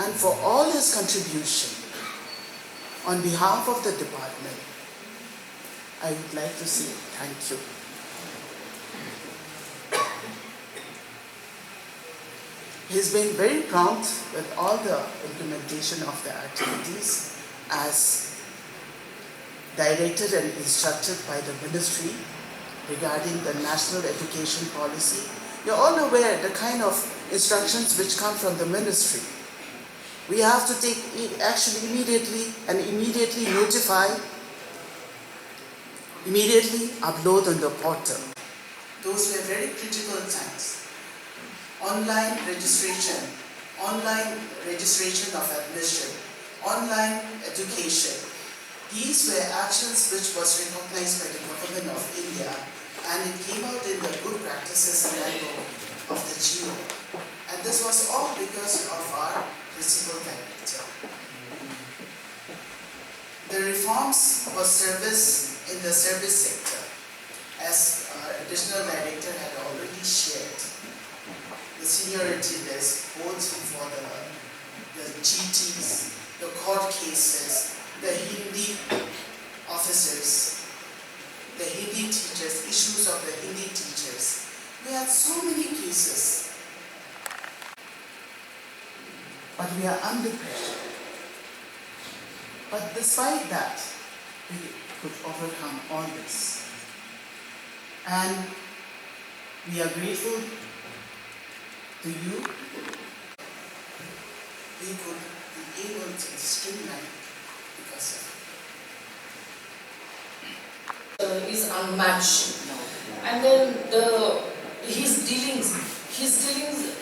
and for all his contribution. On behalf of the department, I would like to say thank you. He's been very prompt with all the implementation of the activities as directed and instructed by the ministry regarding the national education policy. You're all aware the kind of instructions which come from the ministry. We have to take action immediately and immediately notify, immediately upload on the portal. Those were very critical times. Online registration of admission, online education. These were actions which was recognized by the government of India, and it came out in the good practices manual of the GO. And this was all because of our principal director. The reforms was service in the service sector, as our additional director had already shared. The seniority list, both for the GTs, the court cases, the Hindi officers, the Hindi teachers, issues of the Hindi teachers. We had so many cases, but we are under pressure. But despite that, we could overcome all this. And we are grateful to you. We could be able to streamline because of is unmatched. And then his dealings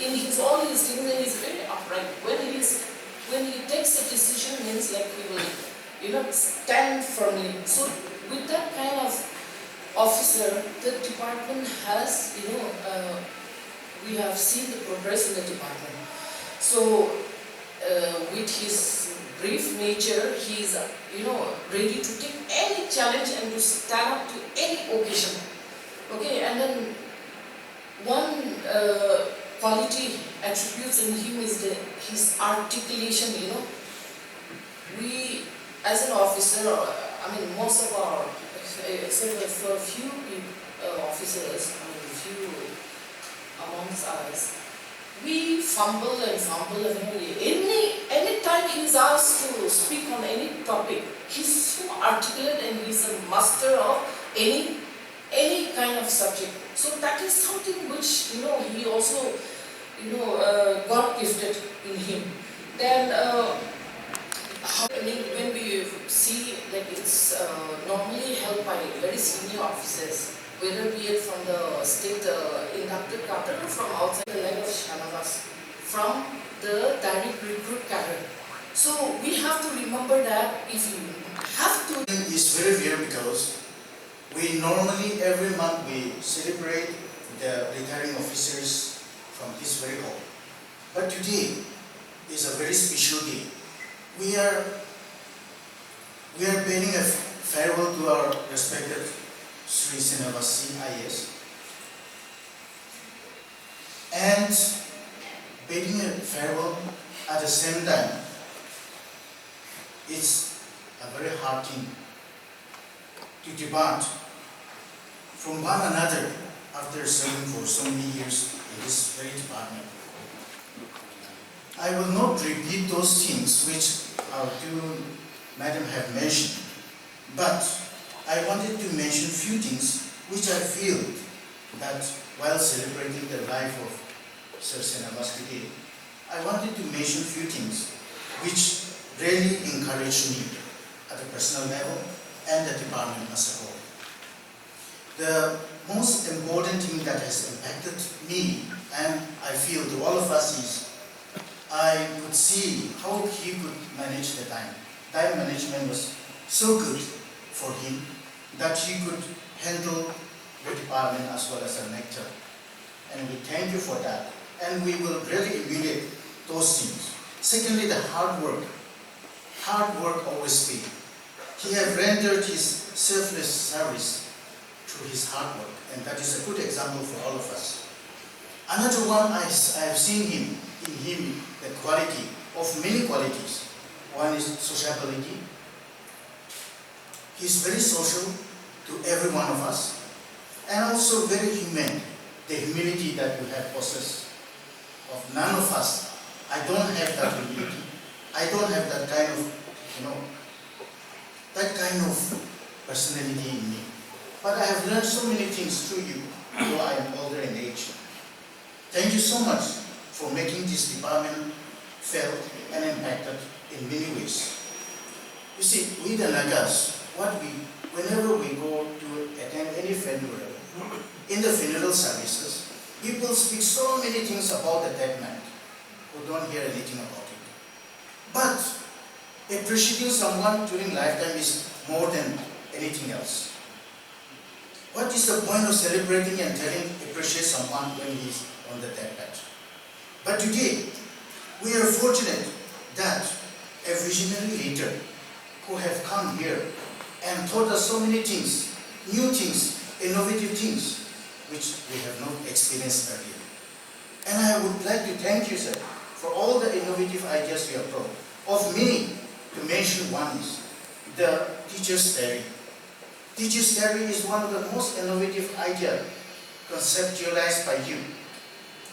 in all his dealings is very upright. When he takes a decision, means like he will, stand firmly. So with that kind of officer, the department has, we have seen the progress in the department. So with his brave nature, he is, ready to take any challenge and to stand up to any occasion. Okay, and then one quality attributes in him is his articulation. We, as an officer, most of our, except for a few officers, few amongst us, we fumble and any time he's asked to speak on any topic, he's so articulate and he's a master of any kind of subject. So that is something which he also God gifted in him. Then when we see like it's normally held by very senior officers, whether be it from the state inducted cadre or from outside the leg of Shanavas, from the direct recruit cadre. So we have to remember that if you have to... It's very rare because we normally every month we celebrate the retiring officers from this very hall. But today is a very special day. We are paying a farewell to our respected Sri Shanavas C IAS, and bidding a farewell at the same time. It's a very hard thing to depart from one another after serving for so many years in this very department. I will not repeat those things which our two madam have mentioned, but I wanted to mention few things which I feel that while celebrating the life of Sir Shanavas today, I wanted to mention few things which really encouraged me at the personal level and the department as a whole. The most important thing that has impacted me, and I feel to all of us, is I could see how he could manage the time. Time management was so good for him that he could handle the department as well as the nectar. And we thank you for that. And we will really emulate those things. Secondly, the hard work. Hard work always pays. He has rendered his selfless service through his hard work, and that is a good example for all of us. Another one, I have seen in him the quality of many qualities. One is sociability. He is very social to every one of us, and also very humane. The humility that you have possessed of none of us. I don't have that humility. I don't have that kind of, that kind of personality in me. But I have learned so many things through you, though I am older in age. Thank you so much for making this department felt and impacted in many ways. You see, we the Nagas, whenever we go to attend any funeral, in the funeral services, people speak so many things about the dead man who don't hear anything about it. But appreciating someone during lifetime is more than anything else. What is the point of celebrating and appreciate someone when he is on the deathbed? But today, we are fortunate that a visionary leader who have come here and taught us so many things, new things, innovative things, which we have not experienced earlier. And I would like to thank you, sir, for all the innovative ideas you have brought. Of many, to mention one is the teacher's diary. Teacher's diary is one of the most innovative ideas conceptualized by you.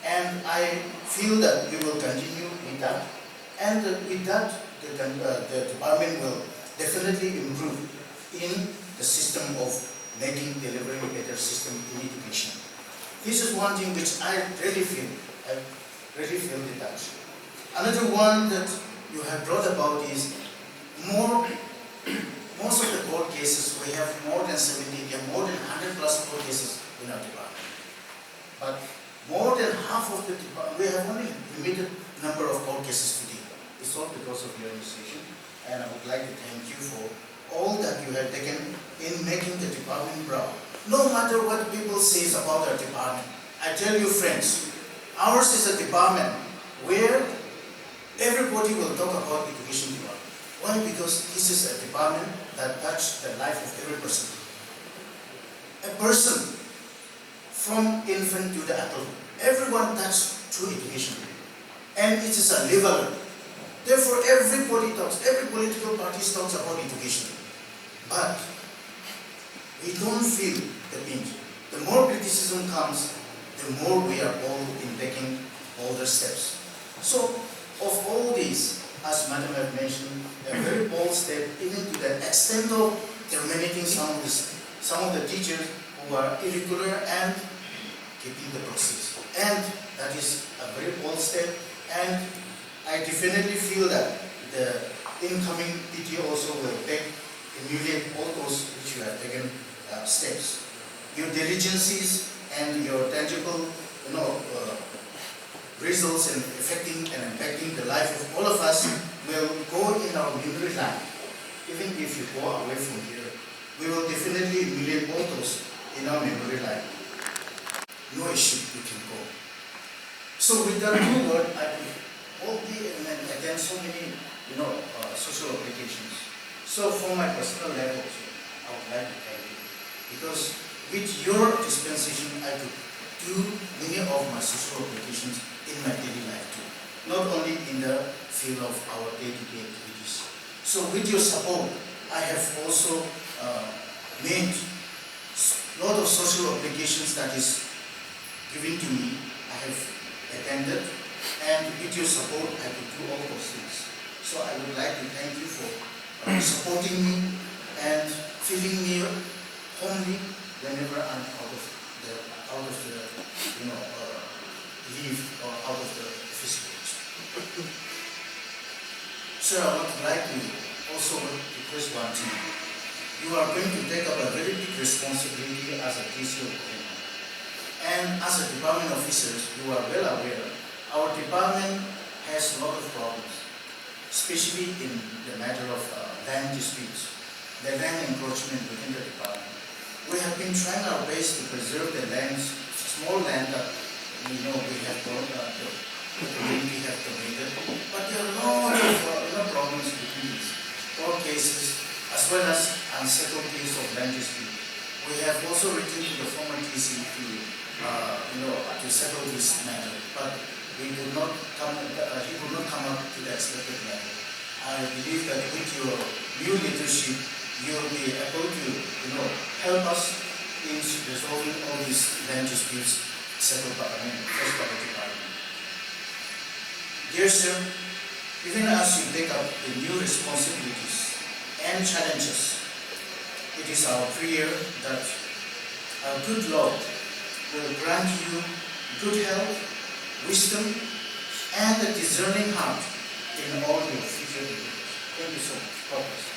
And I feel that we will continue with that. And with that, the department will definitely improve in the system of delivering a better system in education. This is one thing which I really feel the touch. Another one that you have brought about is most of the court cases, we have more than 70, more than 100 plus court cases in our department. But more than half of the department, we have only limited number of court cases today. It's all because of your initiation, and I would like to thank you for all that you have taken in making the department proud. No matter what people say about our department, I tell you friends, ours is a department where everybody will talk about education department. Why? Because this is a department that touches the life of every person. A person from infant to the adult, everyone touched through education. And it is a leveler. Therefore, everybody talks, every political party talks about education. But we don't feel the pinch. The more criticism comes, the more we are bold in taking bolder steps. So, of all these, as Madam have mentioned, a very bold step, even to the extent of terminating some of the teachers who are irregular and keeping the process. And that is a very bold step, and I definitely feel that the incoming PT also will emulate all those which you have taken steps. Your diligencies and your tangible, results in affecting and impacting the life of all of us will go in our memory line. Even if you go away from here, we will definitely emulate all those in our memory line. No issue, we can go. So with that two word, I will boldly and attend so many, social applications. So for my personal level, I would like to thank you, because with your dispensation, I could do many of my social applications in my daily life too, not only in the field of our day-to-day activities. So with your support, I have also made a lot of social applications that is given to me. I have attended, and with your support, I could do all those things. So I would like to thank you for supporting me and feeling me homely whenever I'm out of the leave or out of the physical. Sir, I would like to also request one thing. You are going to take up a very big responsibility as a teacher of Kohima. And as a department officers, you are well aware, our department has a lot of problems, especially in the matter of land disputes, the land encroachment within the department. We have been trying our best to preserve the lands, small land that we have the community have donated, but there are lots of problems between these court cases as well as unsettled case of land dispute. We have also written to the former TC to settle this matter, but he could not come up to the expected I believe that with your new leadership, you will be able to, help us in resolving all these land disputes settled by first by the department. Dear sir, even as you take up the new responsibilities and challenges, it is our prayer that our good Lord will grant you good health, wisdom, and a discerning heart in all your future endeavors. Thank you so much. God bless.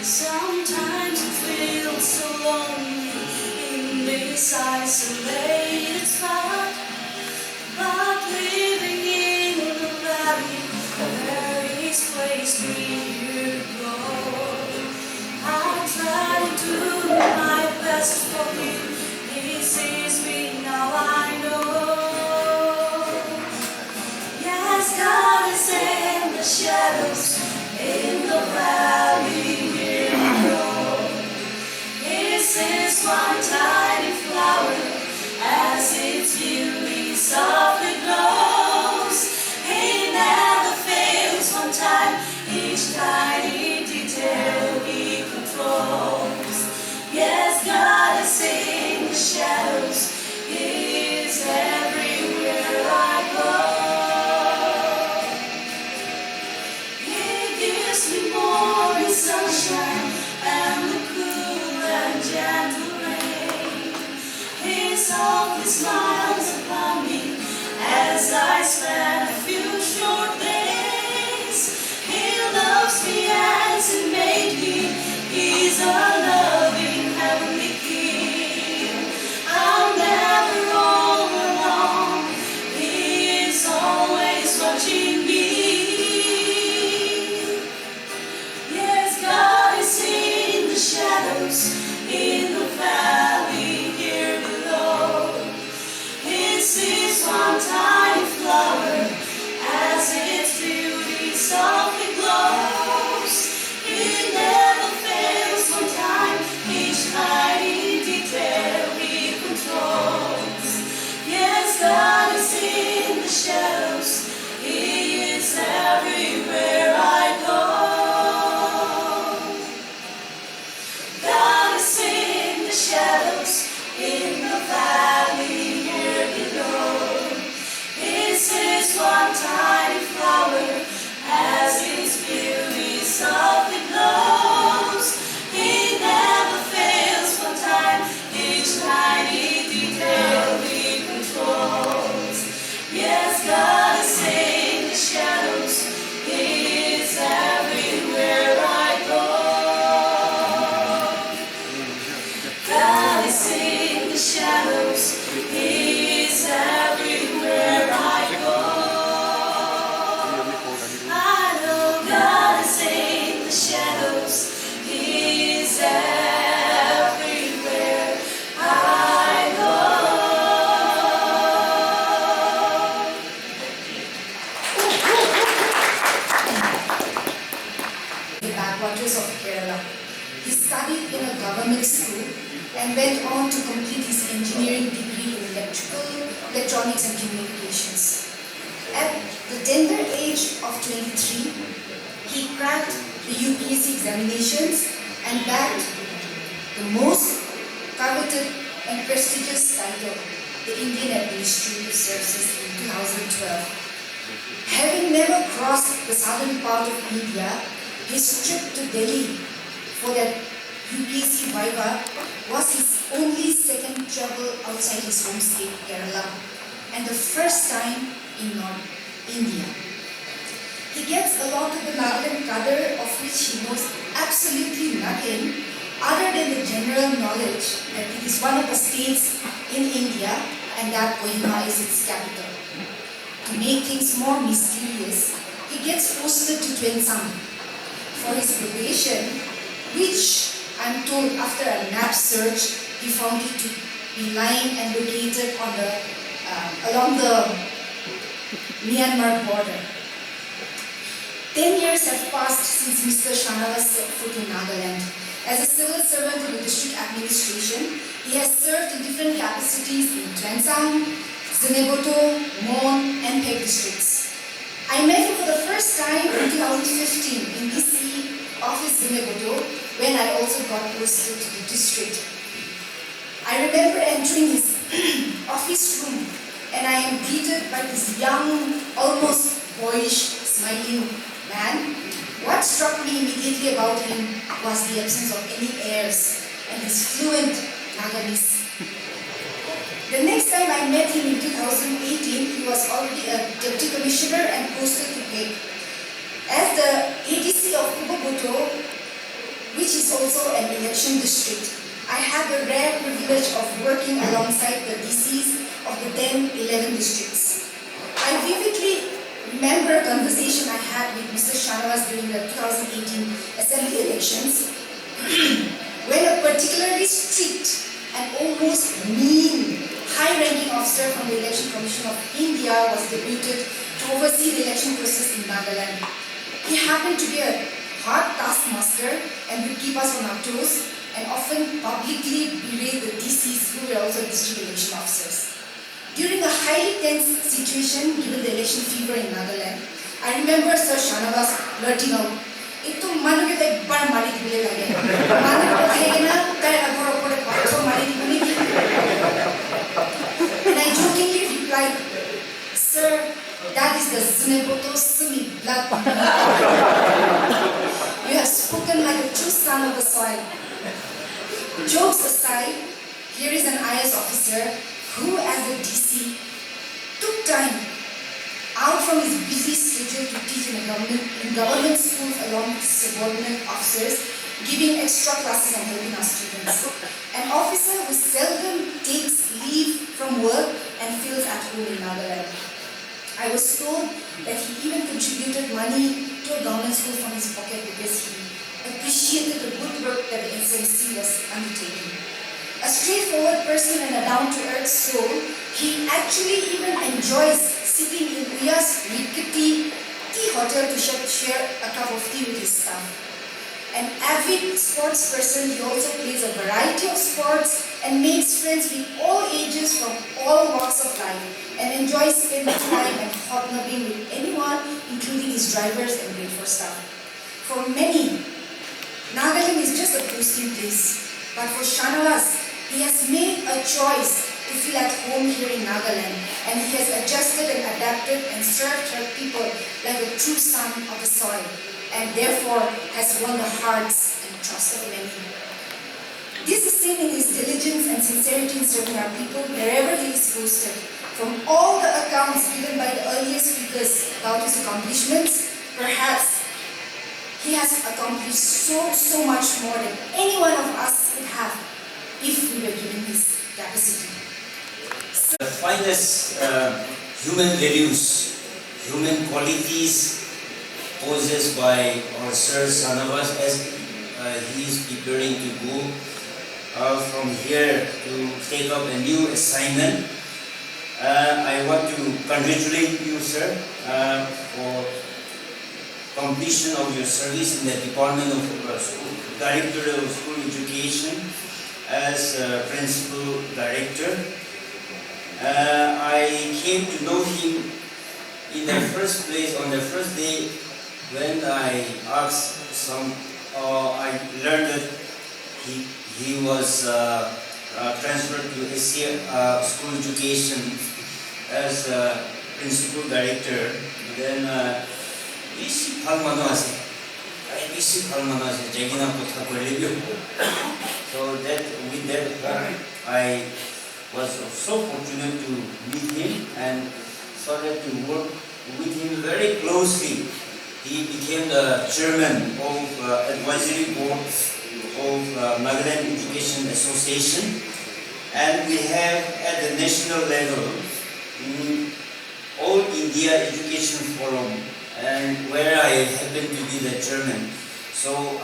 Sometimes it feels so lonely in this isolated spot, but living in the valley where He's placed me here to go. I try to do my best for Him. He sees me now, I know. Yes, God is in the shadows, in the valley. This is one tiny flower, as its beauty softly glows. He never fails one time, each tiny detail He controls. Yes, God is in the shadows, He is everywhere I go. He gives me morning sunshine and the cool and gentle rain. He softly smiles upon me as I spend a few short days. He loves me as He made me. He's a loving heavenly King. I'm never all alone. He is always watching me. Yes, God is in the shadows, in the valley here below. He sees one tiny flower as its beauty softly glows. He never fails one time, each tiny detail He controls. Yes, God is in the shadows, He is everywhere I go. Shadows in the valley here below. This is one tiny flower as its beauty softly glows. He never fails one time, each tiny detail He controls. Yes, God is in the shadows, He is everywhere I go. God is in the shadows, He is everywhere I go. I know God is in the shadows, He is everywhere I go. The backwaters of Kerala. He studied in a government school and went on to complete his engineering degree in electronics and communications. At the tender age of 23, he cracked the UPSC examinations and bagged the most coveted and prestigious title, the Indian Administrative Services, in 2012. Having never crossed the southern part of India, his trip to Delhi for that UPSC Viva was his only second travel outside his home state, Kerala, and the first time in North India. He gets a lot of the Nagaland cadre, of which he knows absolutely nothing other than the general knowledge that it is one of the states in India and that Kohima is its capital. To make things more mysterious, he gets posted to Twensam for his probation, which I'm told after a map search, he found it to be lying and located on along the Myanmar border. 10 years have passed since Mr. Shanavas set foot in Nagaland. As a civil servant in the district administration, he has served in different capacities in Tlangsang, Zuneboto, Mon, and Pek districts. I met him for the first time in 2015 in DC office Zuneboto, when I also got posted to the district. I remember entering his office room, and I am greeted by this young, almost boyish, smiling man. What struck me immediately about him was the absence of any airs and his fluent Naganese. The next time I met him in 2018, he was already a deputy commissioner and posted to Pek. As the ADC of Kuboboto, which is also an election district, I had the rare privilege of working alongside the DCs of the then 11 districts. I vividly remember a conversation I had with Mr. Shanavas during the 2018 assembly elections when a particularly strict and almost mean high-ranking officer from the Election Commission of India was deputed to oversee the election process in Nagaland. He happened to be a hard taskmaster and would keep us on our toes and often publicly berate the DCs who were also district election officers. During a highly tense situation given the election fever in Nagaland, I remember Sir Shanavas blurting out, "Itu manu kita ekbar mari dibole lage. Manu ko thayena kai agor opore patho mari dibole ki." And I jokingly replied, "Sir, that is the Zuneboto Sumi blood. You have spoken like a true son of the soil." Jokes aside, here is an IAS officer who, as a DC, took time out from his busy schedule to teach in government schools along with subordinate officers, giving extra classes and helping our students. An officer who seldom takes leave from work and feels at home in Nagaland. I was told that he even contributed money to a government school from his pocket because he appreciated the good work that the SMC was undertaking. A straightforward person and a down-to-earth soul, he actually even enjoys sitting in Uya's rickety tea hotel to share a cup of tea with his staff. An avid sports person, he also plays a variety of sports and makes friends with all ages from all walks of life and enjoys spending time and hobnobbing with anyone, including his drivers and grade 4 staff. For many, Nagaland is just a posting place, but for Shanavas, he has made a choice to feel at home here in Nagaland, and he has adjusted and adapted and served her people like a true son of the soil, and therefore has won the hearts and trust of many. This is seen in his diligence and sincerity in serving our people wherever he is posted. From all the accounts given by the earlier speakers about his accomplishments, perhaps he has accomplished so much more than any one of us would have if we were given his capacity. The finest human values, human qualities possessed by our Sir Shanavas as he is preparing to go from here to take up a new assignment. I want to congratulate you, sir, for completion of your service in the Department of Directorate of School Education as Principal Director. I came to know him in the first place on the first day when I asked I learned that he was transferred to School Education as Principal Director. Then BC Palmano ase. BC Palmano ase. Jagina kotha korelio. So that with that I was so fortunate to meet him and started to work with him very closely. He became the chairman of advisory board of Nagaland Education Association, and we have at the national level All India Education Forum, and where I happen to be the chairman. So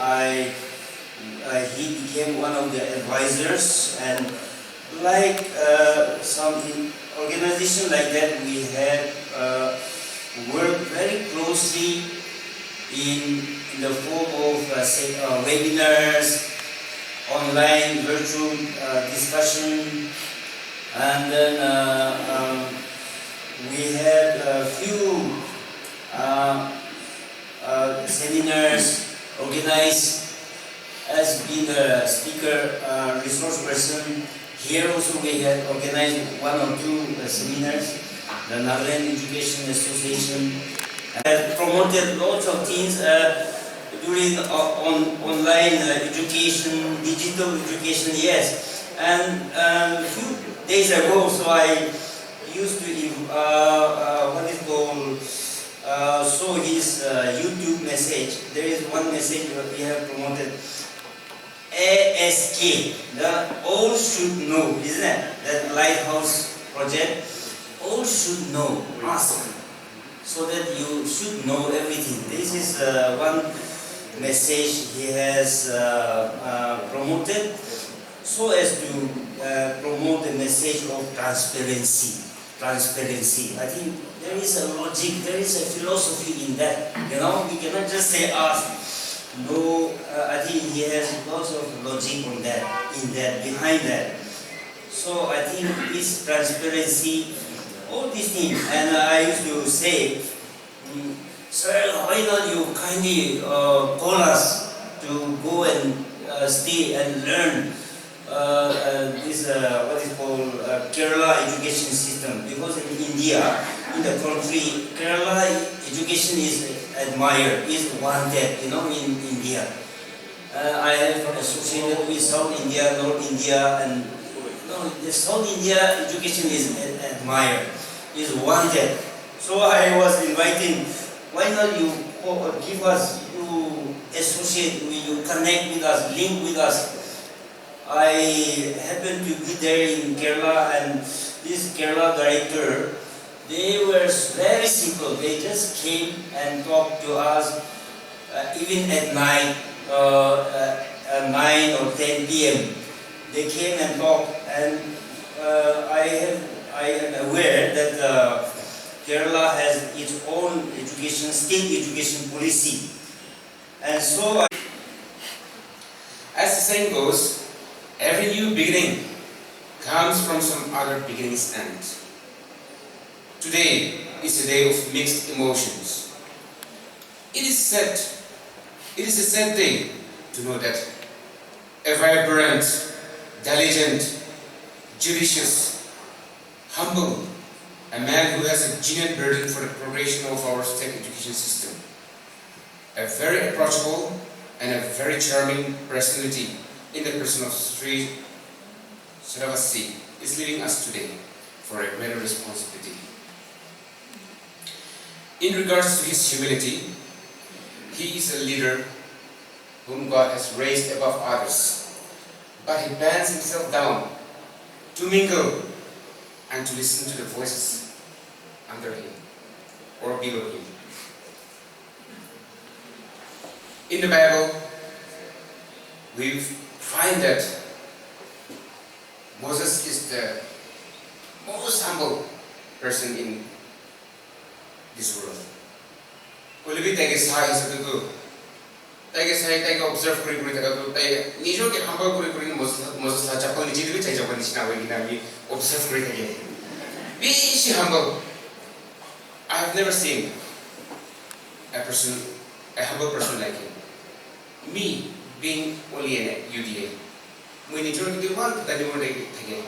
he became one of the advisors, and like some organization like that, we had worked very closely in the form of webinars, online virtual discussion, and then we had a few seminars organized as being a speaker resource person. Here also we had organized 1 or 2 seminars. The Nagaland Education Association has promoted lots of things during online education, digital education, yes. And a few days ago, so I used to saw his YouTube message. There is one message that we have promoted. ASK, the all should know, isn't it? That lighthouse project, all should know, ask, so that you should know everything. This is one message he has promoted, so as to promote the message of transparency. Transparency. I think there is a logic, there is a philosophy in that. You know, we cannot just say ask. No, I think he has lots of logic on that, behind that. So I think this transparency, all these things, and I used to say, sir, why not you kindly call us to go and stay and learn this what is called Kerala education system, because in India, in the country, Kerala education is admired, is wanted, you know, in India. I have associated with South India, North India, and the South India education is admired, is wanted. So I was inviting, why not you give us, you associate, you connect with us, link with us. I happened to be there in Kerala, and this Kerala director, they were very simple. They just came and talked to us, even at night, at 9 or 10 p.m. They came and talked, and I am aware that Kerala has its own education, state education policy. And so, as the saying goes, every new beginning comes from some other beginning's end. Today is a day of mixed emotions. It is a sad day to know that a vibrant, diligent, judicious, humble, a man who has a genuine burden for the progression of our state education system, a very approachable and a very charming personality in the person of Shanavas C is leaving us today for a greater responsibility. In regards to his humility, he is a leader whom God has raised above others, but he bends himself down to mingle and to listen to the voices under him or below him. In the Bible, we find that Moses is the most humble person in this world. Olibit tayo sa isa to tayo sa observe kuri tayo tayo nijo ke humble kuri Moses sa chapel ni jidu tayo chapel ni sinawi ginami observe kuri tayo. Be she humble. I have never seen a humble person like him. Me being only an UDA. Mui nijo ke one tadi mo tayo.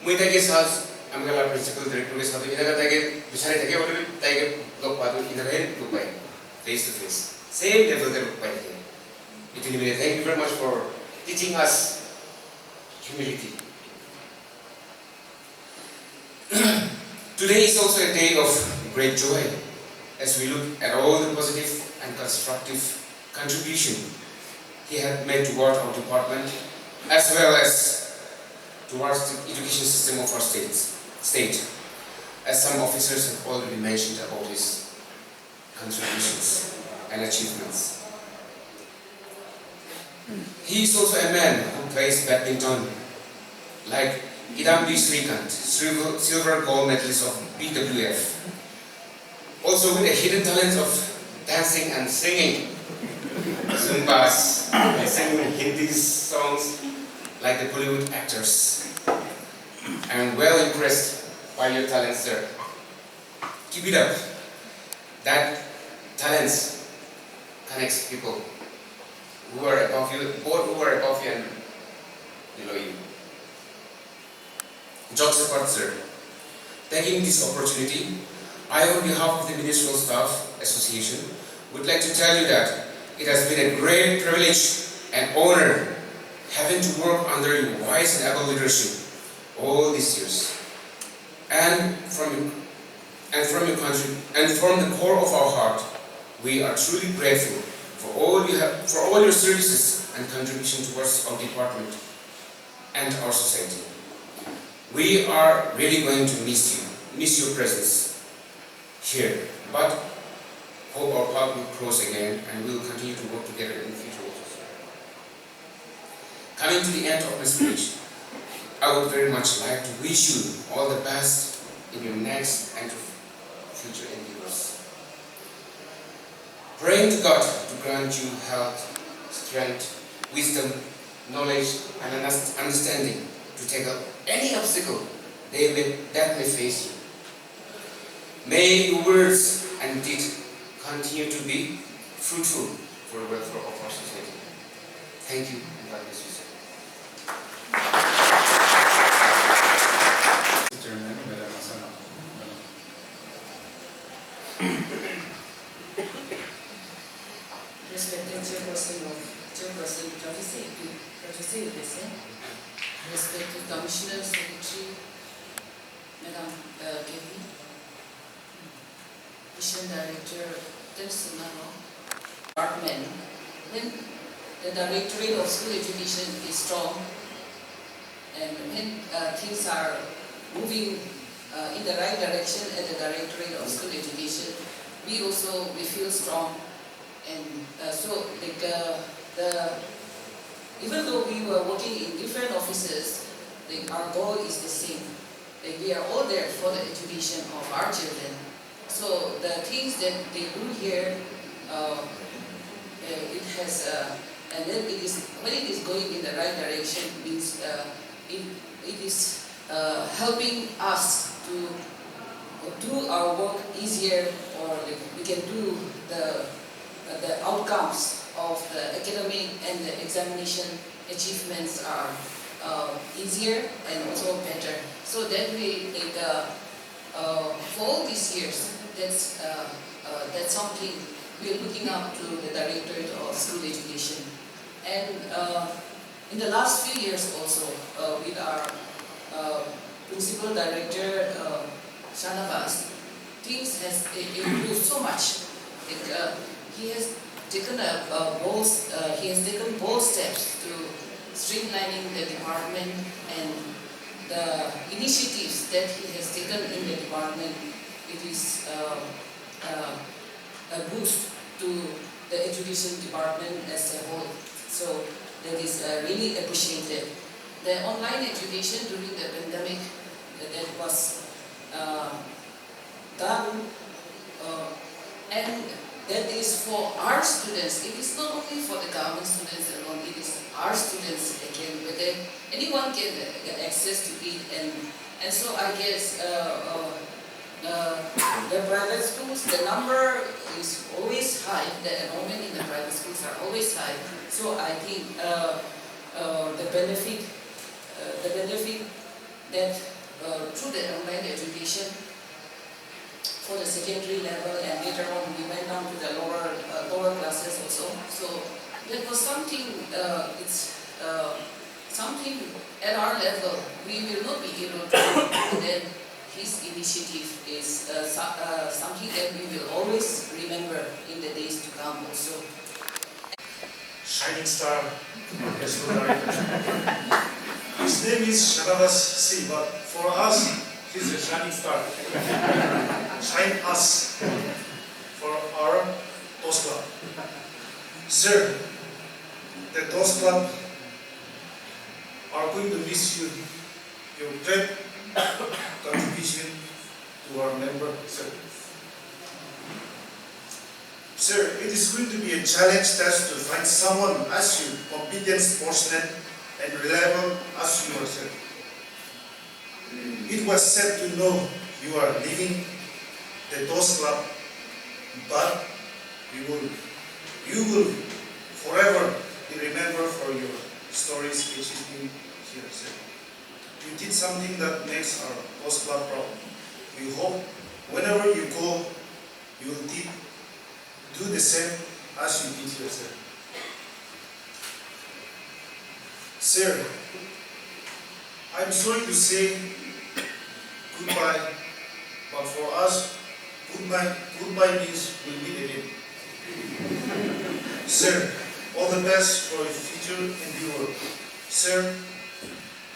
Mui tayo sa Angala principal director के साथ इधर का बिचारे थे क्या बोले ताकि लोग बात इधर है लोग पाए face to face same level के लोग पाए थे इतनी मेरे thank you very much for teaching us humility. Today is also a day of great joy as we look at all the positive and constructive contribution he had made toward our department as well as towards the education system of our state, as some officers have already mentioned about his contributions and achievements. He is also a man who plays badminton, like Idambi Srikant, silver gold medalist of BWF, also with a hidden talent of dancing and singing Zumbas and singing Hindi songs like the Bollywood actors. I'm well impressed by your talent, sir. Keep it up. That talent connects people who are above you, both who are above you and below you. Jokes apart, sir. Taking this opportunity, I, on behalf of the Ministerial Staff Association, would like to tell you that it has been a great privilege and honor having to work under your wise and able leadership all these years. And from the core of our heart, we are truly grateful for all your services and contribution towards our department and our society. We are really going to miss your presence here, but hope our path will cross again and we will continue to work together in the future also. Coming to the end of my speech, I would very much like to wish you all the best in your next and future endeavors. Praying to God to grant you health, strength, wisdom, knowledge, and understanding to take up any obstacle that may face you. May your words and deeds continue to be fruitful for the welfare of our society. Thank you, and God bless you, sir. Respected Chairperson DoSE, respected Commissioner Secretary, Madam Kevileno, Mission Director, Department, when the Directorate of School Education is strong and when things are moving in the right direction at the Directorate of School Education, we feel strong. And even though we were working in different offices, our goal is the same. We are all there for the education of our children. So the things that they do here, it has, and then when it is going in the right direction, means it is helping us to do our work easier, or we can do the outcomes of the academic and the examination achievements are easier and also better. So that way, for all these years, that's something we are looking up to the Directorate of School Education. And in the last few years also, with our Principal Director Shanavas, things has improved so much. He has taken bold steps to streamlining the department, and the initiatives that he has taken in the department, it is a boost to the education department as a whole. So that is really appreciated. The online education during the pandemic that was done, and that is for our students. It is not only for the government students alone, it is our students again, but then anyone can get access to it. And so I guess the private schools, the number is always high, the enrollment in the private schools are always high. So I think the benefit that through the online education for the secondary level, and later on we went down to the lower classes also. So that was something, it's something at our level we will not be able to do. And then his initiative is something that we will always remember in the days to come also. Shining star, yes, his name is Shanavas C, but for us, he's a shining star. Shine us for our DoSE Club. Sir, the DoSE Club are going to miss you, your great contribution to our member, sir. Sir, it is going to be a challenge test to find someone as you competent sportsman and reliable as you are, sir. It was sad to know you are leaving the DoSE club, but you will forever be remembered for your stories which is in here, sir. You did something that makes our DoSE club proud. We hope whenever you go, you will do the same as you did here, sir. Sir, I'm sorry to say goodbye, but for us, goodbye means we'll meet again. Sir, all the best for your future endeavor. Sir,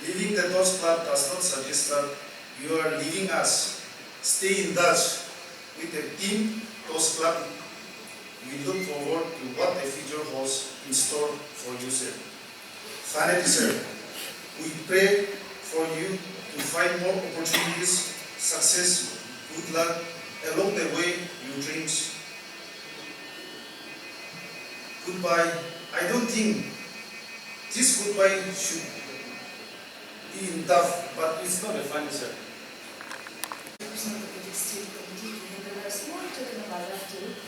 leaving the DoSE club does not suggest that you are leaving us. Stay in touch with the team DoSE club. We look forward to what the future holds in store for you, sir. Finally, sir, we pray for you to find more opportunities, success, good luck along the way, your dreams. Goodbye. I don't think this goodbye should be tough, but it's not a funny, sir. Person of the PD State Committee to handle a small token of our gratitude.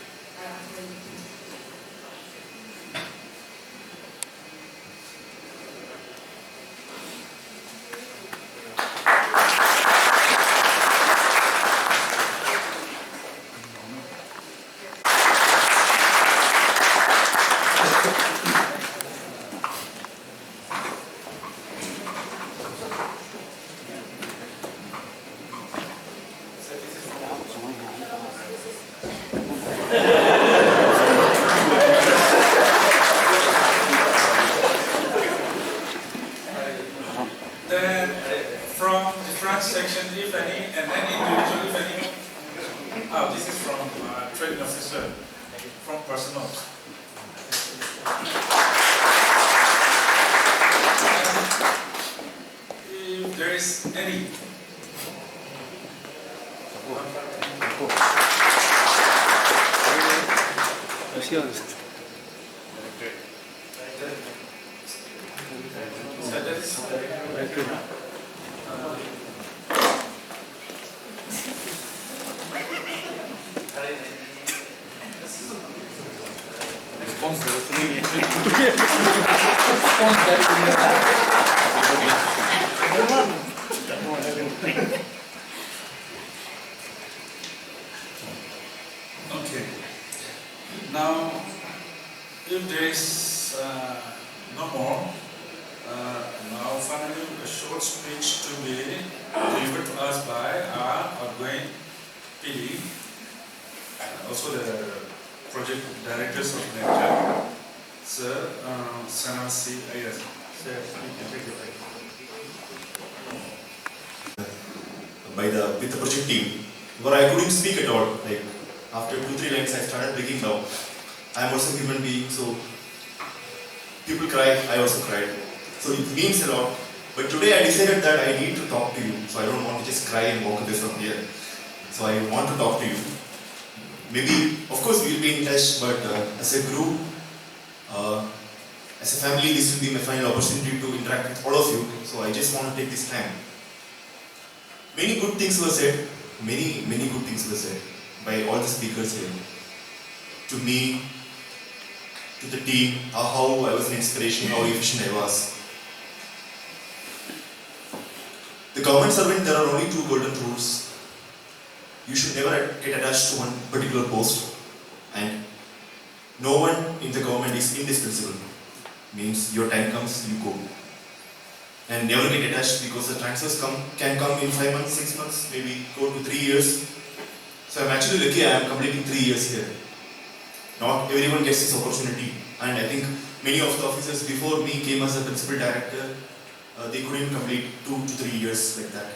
Then from different section, if any, and then individual, if any. Oh, this is from training officer, from personal. If there is any. So that is okay. Now, if there is no more, now finally a short speech to be delivered to us by our outgoing PD, also the project directors of Directorate, Sir Shanavas C, IAS. Sir, you can take it. With the project team, where I couldn't speak at all. Like after 2-3 lines, I started breaking down. I am also a human being, so people cry, I also cried. So it means a lot. But today I decided that I need to talk to you. So I don't want to just cry and walk away from here. So I want to talk to you. Maybe, of course, we'll be in touch, but as a group, as a family, this will be my final opportunity to interact with all of you. So I just want to take this time. Many good things were said. Many good things were said by all the speakers here. To me, to the team, how I was an inspiration, how efficient I was. The government servant, there are only 2 golden rules. You should never get attached to one particular post, and no one in the government is indispensable. Means your time comes, you go. And never get attached, because the transfers can come in 5 months, 6 months, maybe go to 3 years. So I'm actually lucky I am completing 3 years here. Not everyone gets this opportunity, and I think many of the officers before me came as a principal director. They couldn't complete 2 to 3 years like that.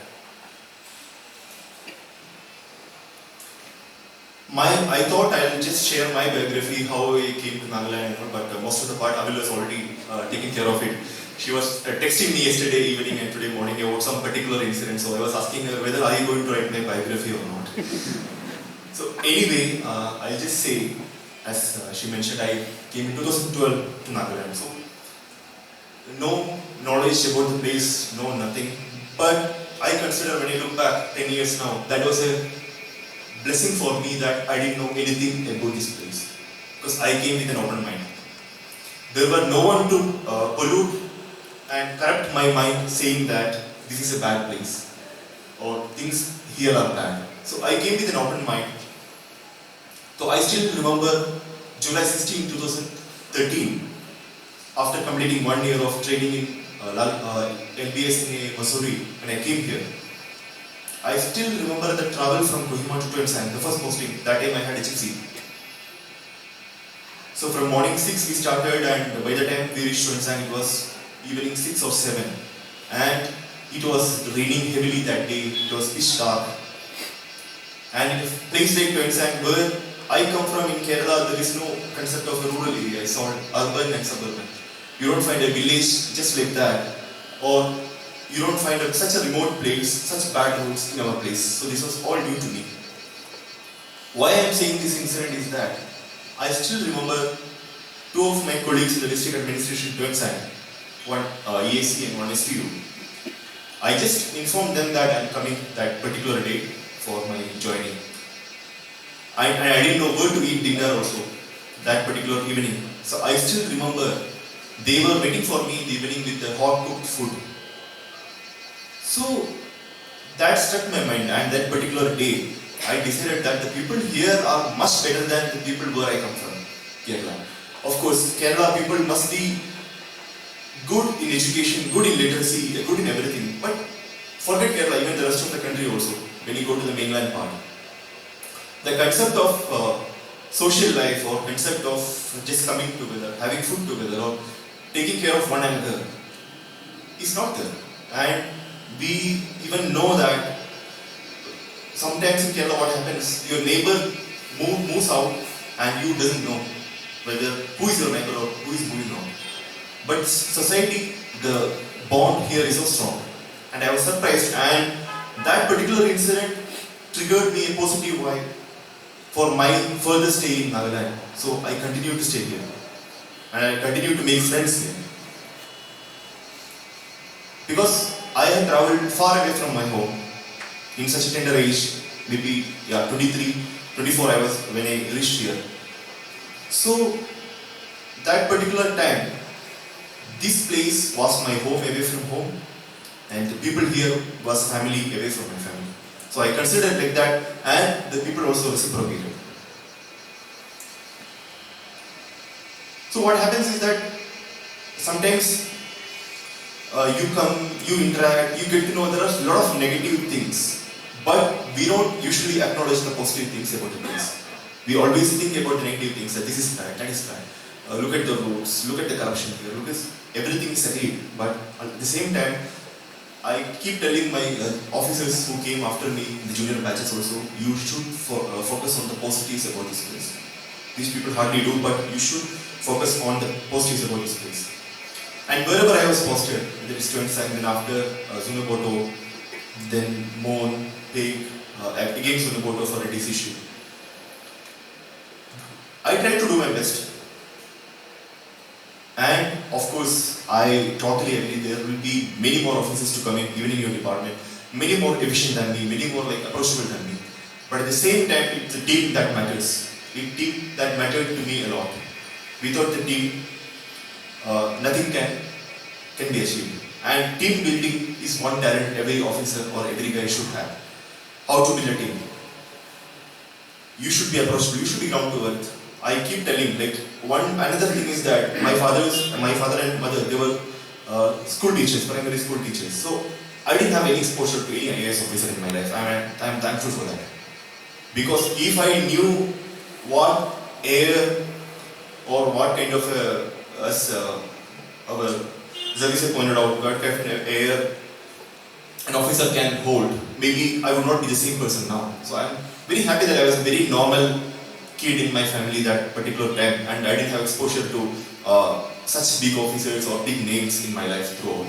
I thought I'll just share my biography, how I came to Nagaland, but most of the part Avil has already taken care of it. She was texting me yesterday evening and today morning about some particular incident, so I was asking her whether are you going to write my biography or not. So anyway, I'll just say As she mentioned, I came in 2012 to Nagaland. So no knowledge about the place, no nothing. But I consider when I look back 10 years now, that was a blessing for me that I didn't know anything about this place. Because I came with an open mind. There were no one to pollute and corrupt my mind saying that this is a bad place or things here are bad. So I came with an open mind. So I still remember July 16, 2013, after completing 1 year of training in LBS in Missouri, when I came here. I still remember the travel from Kohima to Tuensang, the first posting. That time I had HFC. So from morning 6 we started, and by the time we reached Tuensang, it was evening 6 or 7. And it was raining heavily that day. It was pitch dark. And in a place like Tuensang, where I come from in Kerala, there is no concept of a rural area. It's all urban and suburban. You don't find a village just like that, or you don't find such a remote place, such bad roads in our place. So this was all new to me. Why I am saying this incident is that I still remember two of my colleagues in the district administration Tuensang, one EAC and one STU. I just informed them that I am coming that particular day for my joining. I didn't know where to eat dinner also that particular evening. So I still remember they were waiting for me in the evening with the hot cooked food. So that struck my mind, and that particular day I decided that the people here are much better than the people where I come from, Kerala. Of course, Kerala people must be good in education, good in literacy, good in everything. But forget Kerala, even the rest of the country also, when you go to the mainland part. The concept of social life or concept of just coming together, having food together or taking care of one another is not there. And we even know that sometimes in Kerala what happens, your neighbor moves out and you doesn't know whether who is your neighbor or who is moving out. But society, the bond here is so strong. And I was surprised, and that particular incident triggered me a positive vibe for my further stay in Nagaland. So I continue to stay here. And I continue to make friends here. Because I had traveled far away from my home in such a tender age, maybe 23, 24 I was when I reached here. So that particular time, this place was my home away from home, and the people here was family away from my family. So I considered like that, and the people also reciprocated. So what happens is that sometimes you come, you interact, you get to know there are a lot of negative things, but we don't usually acknowledge the positive things about the place. We always think about the negative things, that this is bad, that is bad. Look at the roads, look at the corruption here, look at everything is ahead. But at the same time, I keep telling my officers who came after me in the junior batches also, you should focus on the positives about this place. These people hardly do, but you should focus on the positives about this place. And wherever I was posted, whether it's Tuensang, then after Zunaboto, then Mon, Peg, again Zunaboto for a decision. I tried to do my best. And of course, I totally agree, there will be many more officers to come in, even in your department, many more efficient than me, many more approachable than me. But at the same time, it's the team that matters. It's the team that mattered to me a lot. Without the team, nothing can be achieved. And team building is one talent every officer or every guy should have. How to build a team. You should be approachable, you should be down to earth. I keep telling, another thing is that my father and mother, they were school teachers, primary school teachers. So I didn't have any exposure to any IAS officer in my life. I'm thankful for that. Because if I knew what air or what kind of as our Zavisa pointed out, what kind of air an officer can hold, maybe I would not be the same person now. So I'm very happy that I was a very normal kid in my family that particular time, and I didn't have exposure to such big officers or big names in my life throughout.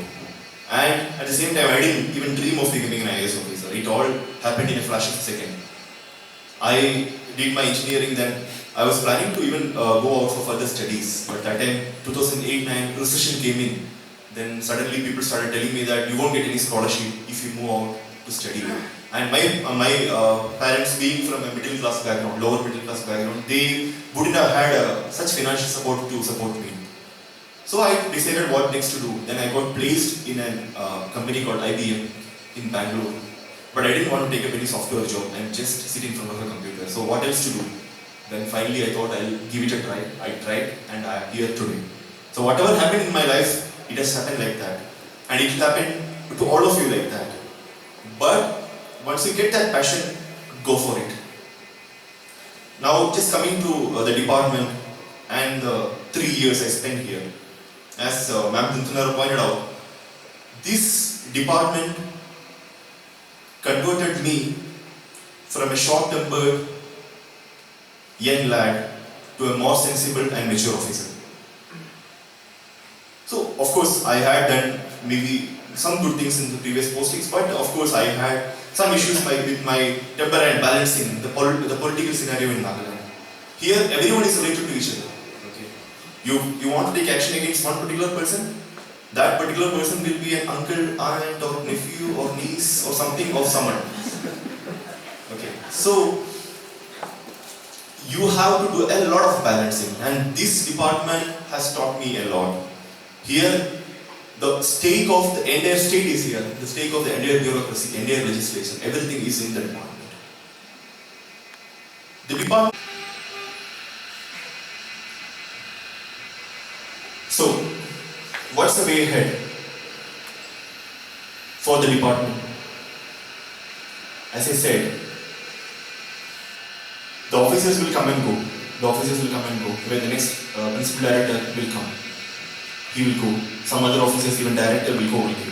And at the same time, I didn't even dream of becoming an IAS officer. It all happened in a flash of a second. I did my engineering, then I was planning to even go out for further studies, but that time 2008-9 recession came in. Then suddenly people started telling me that you won't get any scholarship if you move out to study. And my parents, being from a middle class background, lower middle class background, they wouldn't have had such financial support to support me. So I decided what next to do. Then I got placed in a company called IBM in Bangalore. But I didn't want to take up any software job and just sit in front of a computer. So what else to do? Then finally I thought I'll give it a try. I tried and I am here today. So whatever happened in my life, it has happened like that. And it will happen to all of you like that. But once you get that passion, go for it. Now just coming to the department and the 3 years I spent here. As Ma'am Dintunar pointed out, this department converted me from a short-tempered young lad to a more sensible and mature officer. So, of course, I had done maybe some good things in the previous postings, but of course I had some issues with my temper and balancing the political scenario in Nagaland. Here, everyone is related to each other. Okay. You want to take action against one particular person? That particular person will be an uncle, aunt, or nephew, or niece, or something of someone. Okay. So, you have to do a lot of balancing, and this department has taught me a lot. Here, the stake of the entire state is here, the stake of the entire bureaucracy, entire legislation, everything is in the department. The department. So, what's the way ahead for the department? As I said, the officers will come and go. The officers will come and go. When the next principal director will come, he will go. Some other officers, even director, will go with him.